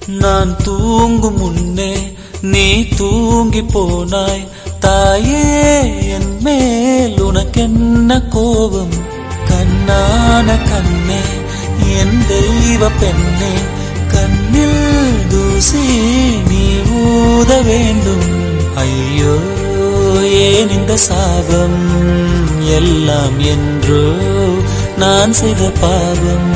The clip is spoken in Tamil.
நான் தூங்கும் முன்னே நீ தூங்கி போனாய் தாயே, என் மேல் உனக்கென்ன கோபம்? கண்ணான கண்ணே, என் தெய்வ பெண்ணே, கண்ணில் தூசி நீ ஊத வேண்டும். ஐயோ ஏன் இந்த சாபம்? எல்லாம் என்றோ நான் செய்த பாவம்.